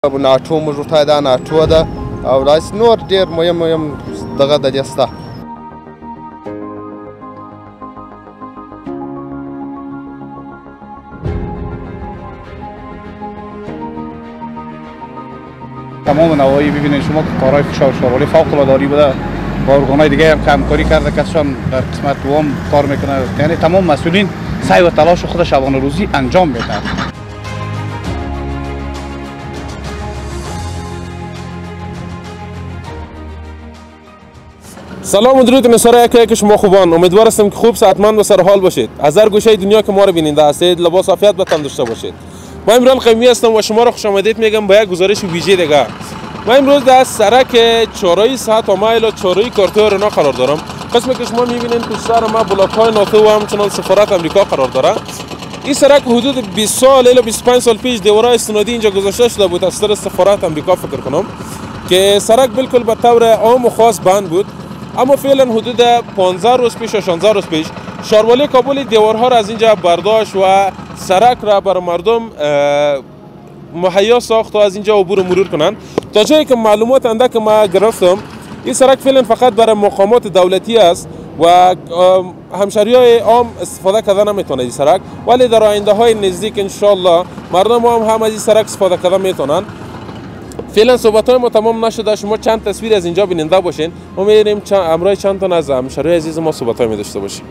ناټو موږ ورته دا ناټو ده او داسې نور ډېر مهم دغه د دې سته. تمام نواحی ببینید شما که کارهای فشار شارولی فوق‌العاده‌ای بوده با ارگان‌های دیگه هم همکاری کرده که کسشان در قسمت دوم کار میکنه، یعنی تمام مسئولین سعی و تلاش خود شبانه روزی انجام میده. سلام و درود مساره که شما خوبان، امیدوار هستم که خوب صحتمند و سرحال باشید. از هر گوشه دنیا که ما رو بیننده هستید لباس عافیت به تن داشته باشید. ما امروز قیمی هستم و شما رو خوش آمدید میگم به یک گزارش ویژه دیگه. ما امروز در سرک چهارراه صحت آمیل و چهارراه کارتو رنا قرار دارم. قسمی که شما میبینید پشت سر ما بلاک‌های ناتو و همچنان سفارت امریکا قرار داره. این سرک حدود 20 سال الی 25 سال پیش دیوارهای استنادی اینجا گذاشته شده بود از طرف سفارت امریکا فکر کنم که سرک بالکل به طور عام و خاص بند بود. اما فعلا حدود 15 روز پیش و 16 روز پیش شاروالی کابل دیوارها را از اینجا برداشت و سرک را بر مردم مهیا ساخت و از اینجا عبور و مرور کنند. تا جایی که معلومات اندک ما گرفتم این سرک فعلا فقط برای مقامات دولتی است و همشهریای عام استفاده کردن نمیتونه این سرک، ولی در آینده های نزدیک ان شاء الله مردم هم از این سرک استفاده کردن میتونن. فعلا صحبت های ما تمام نشده، شما چند تصویر از اینجا بیننده باشین. ما میریم امروز چند تا از همشهریای عزیز ما صحبت های می داشته باشیم.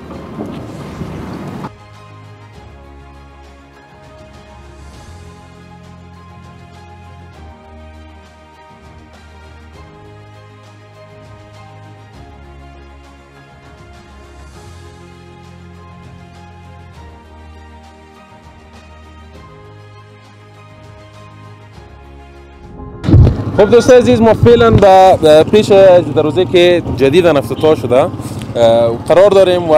خب دوستان عزیز، ما فعلا به پیش دروازه که جدیداً افتتاح شده قرار داریم و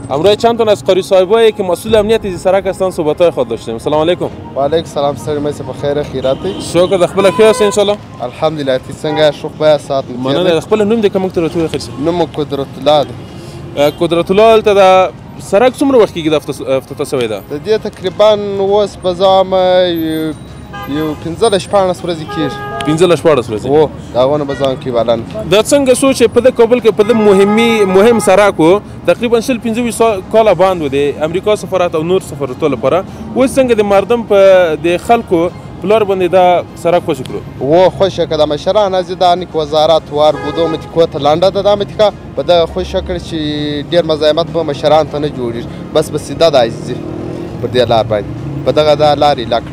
امروز چند تا از قاری صاحبایی که مسئول امنیت این سرک هستن صحبت‌های خود داشتیم. سلام علیکم. و علیکم سلام سر مېسه په خیر خیراتی. شکر د خپل خیر اوسئ ان شاء الله. الحمدلله تی څنګه شوخ بیا سات مننه. د خپل نوم د کوم تر ته خیر سي؟ نوم قدرت الله ده. قدرت الله ته د سرک څومره وخت کېږي د افتتاح شوی ده؟ د دې تقریبا اوس په ځامه یو 15 14 ورځې کېږي. 15 14 ورځې. او دا غونه به ځان کې ولن. دا څنګه سوچ په د کابل کې په د مهم سرک وو تقریبا 15 کاله باندې د امریکا سفارت او نور سفارتونو لپاره اوس څنګه د مردم په د خلکو پلار باندې دا سرک خوش کړو. و خوش کړه مشران از دانیک وزارت وار بودو مت کوته لانډه د دامت کا په د خوش کړ چې ډیر مزاحمت به مشران ته نه جوړی بس سیده د عزیز پر دې لار باندې په دغه د لارې لاک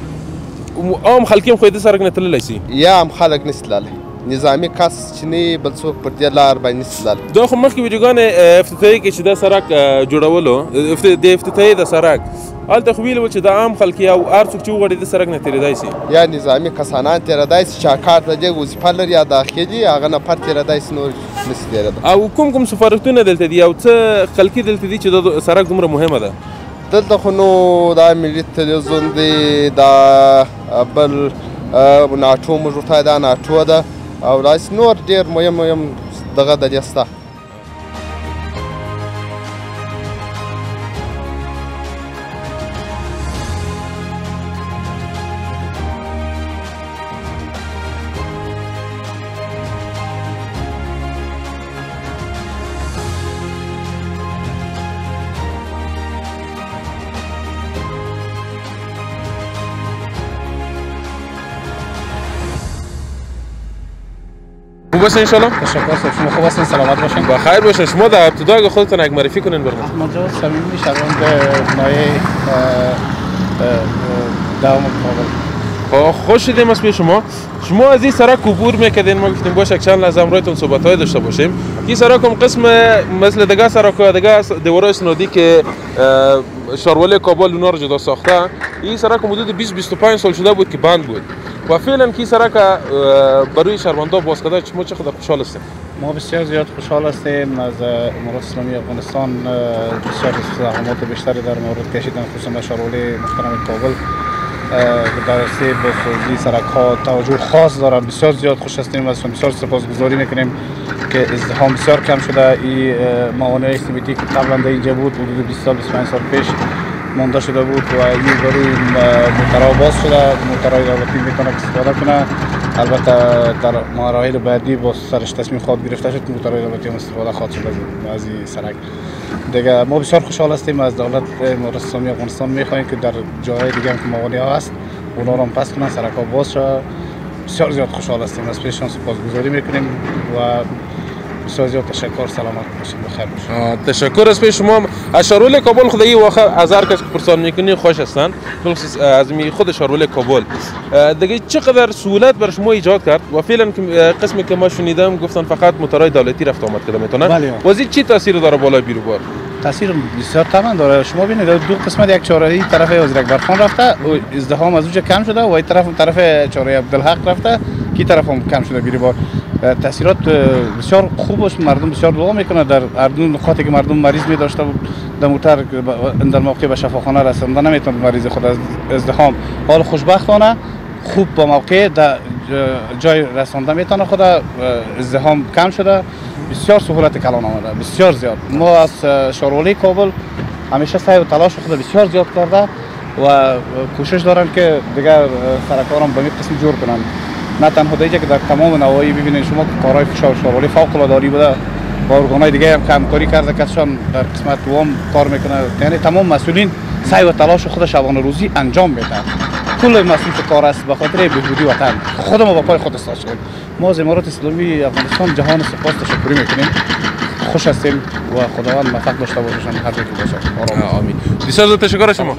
عام خلک هم خو د سرک نه تللی سي یا هم خلک نسلاله نظامی کس چې نه بل څوک پر دې لار باندې نسلاله. دا خو مخکې ویډیوګانې افتتاحي کې چې دا سرک جوړولو د افتتاحي د سرک هلته خو ویل و چې د عام خلک یا هر څوک چې وغواړي د سرک نه تېرېدای سي یا نظامي کسانان تېرېدای سي چې کار ته دې وظیفه لري یا داخلي هغه نفر تېرېدای سي نور نسي تېرېدای. او کوم سفارتونه دلته دي او څه خلکي دلته دي چې دا سرک دومره مهمه ده؟ دلته خو نو دا ملي تلویزیون دی دا بل ناټو موږ ورته دا ناټو ده او داسې نور ډېر مهم دغه د دې سته. خوب هستین ان شاء الله؟ تشکر سر شما خوب هستین، سلامت باشین. بخیر باشین. شما در ابتدای خودتون یک معرفی کنین برام. احمد جواد صمیمی شهروند نایه دوام کابل. خوش شدیم از شما. شما از این سرک عبور میکردین، ما گفتیم باشه چند لحظه امروزتون صحبت‌های داشته باشیم. این سرک هم قسم مثل دیگه سرک‌ها دیگه دیوارهای استنادی که شاروالی کابل اونا رو جدا ساخته، این سرک حدود 20 25 سال شده بود که بند بود و فعلا کی سرک برای شهروندان باز کرده. شما چقدر خوشحال هستیم؟ ما بسیار زیاد خوشحال هستیم. از امارات اسلامی افغانستان بسیار زحمات بیشتری در مورد کشیدن، خصوصا شاروالی محترم کابل در راسته بازسازی سرک ها توجه خاص دارن. بسیار زیاد خوش هستیم و بسیار سپاسگزاری میکنیم که ازدحام بسیار کم شده. این موانع سیمتی که قبلا در اینجا بود حدود 20 سال 25 سال پیش مانده شده بود و این برای موترها باز شده. موترهای دولتی میتونه استفاده کنه. البته در مراحل بعدی با سرش تصمیم خواهد گرفته شد که موترهای دولتی هم استفاده خواهد شد از این سرک. دیگه ما بسیار خوشحال هستیم از دولت جمهوری اسلامی افغانستان. میخواهیم که در جاهای دیگه هم که موانع ها هست اونا رو هم پس کنن، سرک ها باز شد. بسیار زیاد خوشحال هستیم، از پیششان سپاسگزاری میکنیم و بسیار زیاد تشکر. سلامت باشید، بخیر باشید. تشکر از پیش شما. از شارول کابل خدایی واقعا از هر کس که پرسان میکنی خوش هستن، خصوص از خود شارول کابل. دیگه چقدر سهولت بر شما ایجاد کرد و فعلا که قسمی که ما شنیدم گفتن فقط موتورهای دولتی رفت آمد کرده میتونن. بله. واسه چی تاثیر داره بالای بیروبار؟ تاثیر بسیار طبعا داره. شما ببینید دو قسمت یک چهارراهی طرف وزیر اکبرخان رفته و ازدحام از اونجا کم شده و این طرف چهارراهی عبدالحق رفته کی طرف هم کم شده بیروبار. تاثیرات بسیار خوب است. مردم بسیار دعا میکنه در اردن نقاطی که مردم مریض می داشته در موتر در موقع به شفاخانه رسانده نمیتونه مریض خود از ازدحام. حال خوشبختانه خوب با موقع در جای رسانده میتونه خود ازدحام کم شده. بسیار سهولت کلان آمده، بسیار زیاد. ما از شارولی کابل همیشه سعی و تلاش خود بسیار زیاد کرده و کوشش دارن که دیگر سرکار هم به این قسم جور کنن. نه تنها دیگه که در تمام نواحی ببینید شما کارهای شارولی فوق العاده بوده با ارگان‌های دیگه هم همکاری کرده که کسشان در قسمت دوم کار میکنه. یعنی تمام مسئولین سعی و تلاش خود شبانه روزی انجام میدن. کل مصروف کار است به خاطر بهبودی وطن. خود ما با پای خود استاد شدیم. ما از امارات اسلامی افغانستان جهان سپاس تشکری میکنیم. خوش هستیم و خداوند موفق داشته باشند هر جایی که باشه. آمین. بسیار تشکر شما.